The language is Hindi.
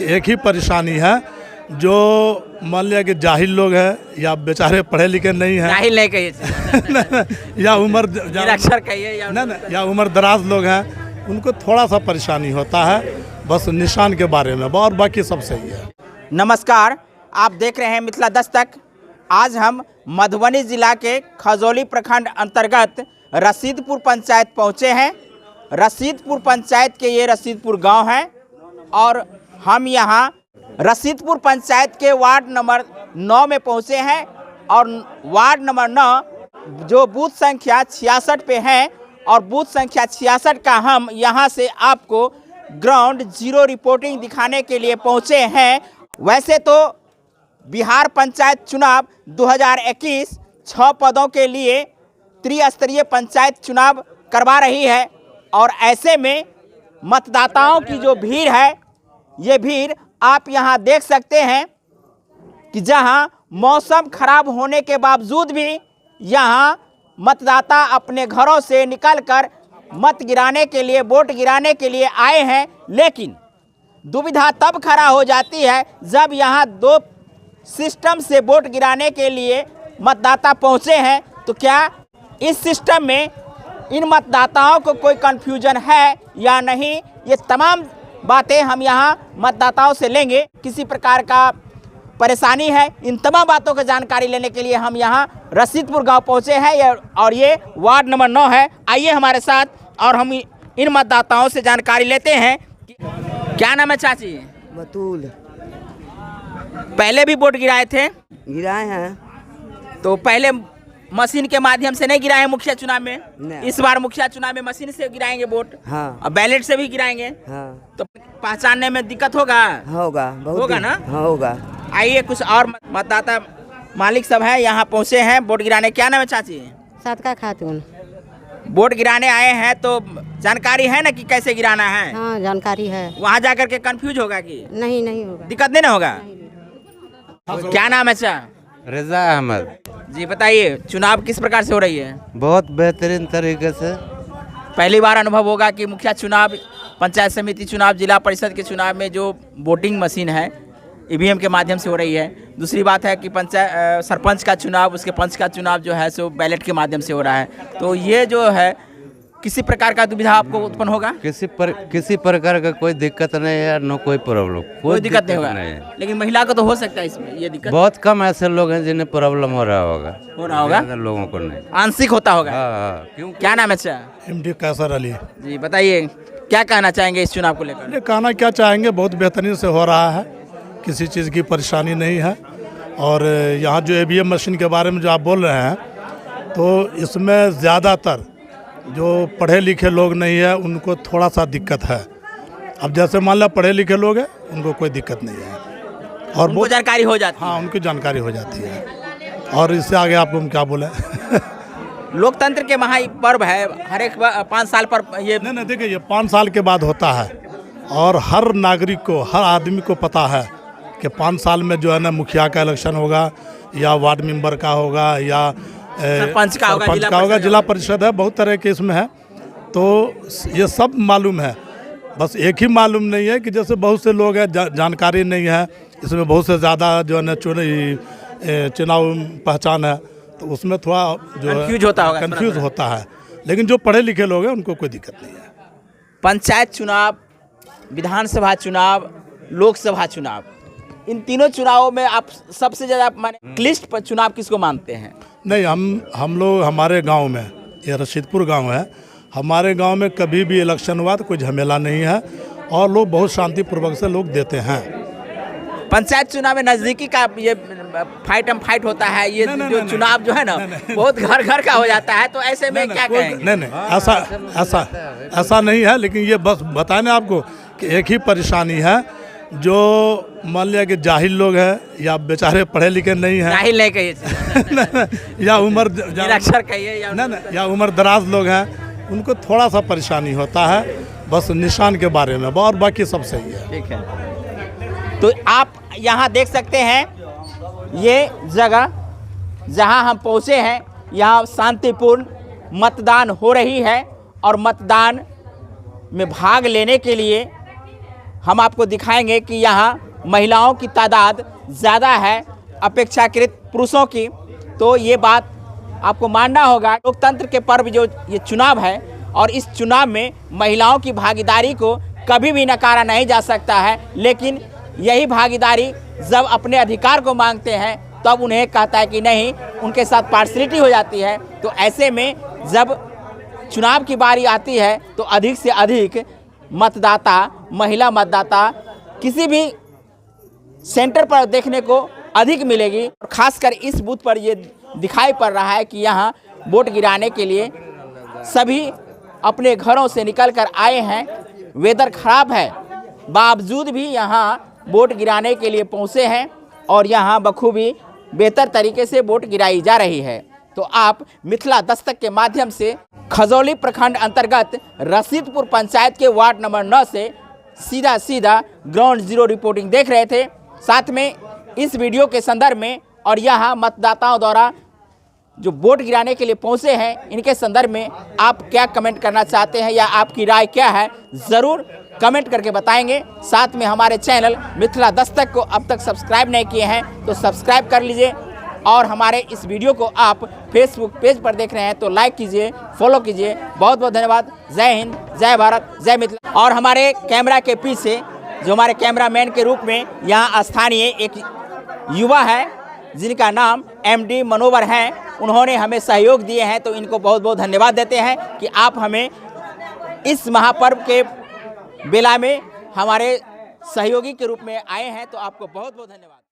कि एक ही परेशानी है, जो मान लिया कि जाहिल लोग हैं या बेचारे पढ़े लिखे नहीं हैं, जाहिल नहीं कहिए या उम्र निरक्षर कहिए या उम्र दराज लोग हैं, उनको थोड़ा सा परेशानी होता है बस निशान के बारे में, और बाकी सब सही है। नमस्कार, आप देख रहे हैं मिथिला दस्तक। आज हम मधुबनी जिला के खजौली प्रखंड अंतर्गत रसीदपुर पंचायत पहुंचे हैं। रसीदपुर पंचायत के ये रसीदपुर गांव है और हम यहां रसीदपुर पंचायत के वार्ड नंबर 9 में पहुंचे हैं और वार्ड नंबर 9 जो बूथ संख्या 66 पे है और बूथ संख्या 66 का हम यहां से आपको ग्राउंड जीरो रिपोर्टिंग दिखाने के लिए पहुंचे हैं। वैसे तो बिहार पंचायत चुनाव 2021 6 पदों के लिए त्रिस्तरीय पंचायत चुनाव करवा रही है और ऐसे में मतदाताओं की जो भीड़ है, ये भीड़ आप यहां देख सकते हैं कि जहां मौसम खराब होने के बावजूद भी यहां मतदाता अपने घरों से निकलकर मत गिराने के लिए, वोट गिराने के लिए आए हैं। लेकिन दुविधा तब खड़ा हो जाती है जब यहां 2 सिस्टम से वोट गिराने के लिए मतदाता पहुंचे हैं। तो क्या इस सिस्टम में इन मतदाताओं को कोई कन्फ्यूजन है या नहीं, ये तमाम बातें हम यहां मतदाताओं से लेंगे। किसी प्रकार का परेशानी है, इन तमाम बातों की जानकारी लेने के लिए हम यहां रसीदपुर गांव पहुंचे हैं और ये वार्ड नंबर 9 है। आइए हमारे साथ और हम इन मतदाताओं से जानकारी लेते हैं। क्या नाम है चाची? बतूल। पहले भी वोट गिराए थे? गिराए हैं। तो पहले मशीन के माध्यम से नहीं गिराए मुखिया चुनाव में? नहीं। इस बार मुखिया चुनाव में मशीन से गिराएंगे वोट? हाँ। और बैलेट से भी गिराएंगे? हाँ। तो पहचानने में दिक्कत होगा? होगा, बहुत होगा ना? हाँ, होगा। आइए कुछ और मतदाता मालिक सब है यहाँ पहुँचे हैं वोट गिराने। क्या नाम है चाची? सदका खातून। वोट गिराने आए हैं तो जानकारी है ना कि कैसे गिराना है? हाँ, जानकारी है। वहाँ जाकर के कंफ्यूज होगा कि नहीं होगा, दिक्कत नहीं ना होगा? क्या नाम है चा? रजा अहमद जी बताइए, चुनाव किस प्रकार से हो रही है? बहुत बेहतरीन तरीके से। पहली बार अनुभव होगा कि मुखिया चुनाव, पंचायत समिति चुनाव, जिला परिषद के चुनाव में जो वोटिंग मशीन है ईवीएम के माध्यम से हो रही है। दूसरी बात है कि पंचायत सरपंच का चुनाव, उसके पंच का चुनाव जो है सो बैलेट के माध्यम से हो रहा है। तो ये जो है किसी प्रकार का दुविधा आपको उत्पन्न होगा? किसी प्रकार का कोई दिक्कत नहीं है, नो कोई प्रॉब्लम, कोई दिक्कत नहीं होगा। लेकिन महिला को तो हो सकता है इसमें ये दिक्कत? बहुत कम ऐसे लोग हैं जिन्हें प्रॉब्लम हो रहा होगा। ज़्यादा लोगों को नहीं, आंशिक होता होगा। हाँ। क्यों? क्या नाम है अच्छा? MD कैसर अली जी बताइए, क्या कहना चाहेंगे इस चुनाव को लेकर? कहना क्या चाहेंगे, बहुत बेहतरीन से हो रहा है, किसी चीज़ की परेशानी नहीं है। और यहाँ जो EVM मशीन के बारे में जो आप बोल रहे हैं, तो इसमें ज़्यादातर जो पढ़े लिखे लोग नहीं है उनको थोड़ा सा दिक्कत है। अब जैसे मान लो पढ़े लिखे लोग हैं, उनको कोई दिक्कत नहीं है और उनको जानकारी हो जाती है। हाँ, उनकी जानकारी हो जाती है। और इससे आगे आपको हम क्या बोले लोकतंत्र के महापर्व है, हर एक 5 साल पर ये नहीं देखिए, ये 5 साल के बाद होता है और हर नागरिक को, हर आदमी को पता है कि 5 साल में जो है ना मुखिया का इलेक्शन होगा या वार्ड मेंबर का होगा या सरपंच का होगा, जिला परिषद है, बहुत तरह के इसमें है। तो ये सब मालूम है, बस एक ही मालूम नहीं है कि जैसे बहुत से लोग हैं जानकारी नहीं है, इसमें बहुत से ज़्यादा जो है ना चुनाव पहचान है, तो उसमें थोड़ा जो कंफ्यूज होता है। लेकिन जो पढ़े लिखे लोग हैं उनको कोई दिक्कत नहीं है। पंचायत चुनाव, विधानसभा चुनाव, लोकसभा चुनाव, इन तीनों चुनावों में आप सबसे ज़्यादा क्लिष्ट पर चुनाव किसको मानते हैं? नहीं, हम लोग, हमारे गांव में, ये रसीदपुर गांव है, हमारे गांव में कभी भी इलेक्शन हुआ तो कोई झमेला नहीं है और लोग बहुत शांतिपूर्वक से लोग देते हैं। पंचायत चुनाव में नज़दीकी का ये फाइट होता है, ये जो चुनाव जो है ना बहुत घर घर का हो जाता है, तो ऐसे में क्या कहेंगे? नहीं, ऐसा नहीं है। लेकिन ये बस बताएं आपको कि एक ही परेशानी है, जो मान लिया कि जाहिल लोग हैं या बेचारे पढ़े लिखे नहीं हैं, जाहिल नहीं कहिए या उम्र निरक्षर कहिए या उम्र दराज लोग हैं, उनको थोड़ा सा परेशानी होता है बस निशान के बारे में, और बाकी सब सही है। ठीक है। तो आप यहाँ देख सकते हैं ये जगह जहाँ हम पहुँचे हैं, यहाँ शांतिपूर्ण मतदान हो रही है और मतदान में भाग लेने के लिए हम आपको दिखाएंगे कि यहाँ महिलाओं की तादाद ज़्यादा है अपेक्षाकृत पुरुषों की। तो ये बात आपको मानना होगा। लोकतंत्र के पर्व जो ये चुनाव है और इस चुनाव में महिलाओं की भागीदारी को कभी भी नकारा नहीं जा सकता है, लेकिन यही भागीदारी जब अपने अधिकार को मांगते हैं तब उन्हें कहता है कि नहीं, उनके साथ पार्शलिटी हो जाती है। तो ऐसे में जब चुनाव की बारी आती है तो अधिक से अधिक मतदाता, महिला मतदाता किसी भी सेंटर पर देखने को अधिक मिलेगी। और खासकर इस बूथ पर ये दिखाई पड़ रहा है कि यहाँ वोट गिराने के लिए सभी अपने घरों से निकल कर आए हैं। वेदर खराब है, बावजूद भी यहाँ वोट गिराने के लिए पहुँचे हैं और यहाँ बखूबी बेहतर तरीके से वोट गिराई जा रही है। तो आप मिथिला दस्तक के माध्यम से खजौली प्रखंड अंतर्गत रसीदपुर पंचायत के वार्ड नंबर 9 से सीधा ग्राउंड जीरो रिपोर्टिंग देख रहे थे। साथ में इस वीडियो के संदर्भ में और यहाँ मतदाताओं द्वारा जो वोट गिराने के लिए पहुँचे हैं, इनके संदर्भ में आप क्या कमेंट करना चाहते हैं या आपकी राय क्या है, ज़रूर कमेंट करके बताएंगे। साथ में हमारे चैनल मिथिला दस्तक को अब तक सब्सक्राइब नहीं किए हैं तो सब्सक्राइब कर लीजिए और हमारे इस वीडियो को आप फेसबुक पेज पर देख रहे हैं तो लाइक कीजिए, फॉलो कीजिए। बहुत बहुत धन्यवाद। जय हिंद, जय भारत, जय मिथिला। और हमारे कैमरा के पीछे जो हमारे कैमरामैन के रूप में यहाँ स्थानीय एक युवा है जिनका नाम MD मनोवर हैं, उन्होंने हमें सहयोग दिए हैं, तो इनको बहुत बहुत धन्यवाद देते हैं कि आप हमें इस महापर्व के बेला में हमारे सहयोगी के रूप में आए हैं। तो आपको बहुत बहुत धन्यवाद।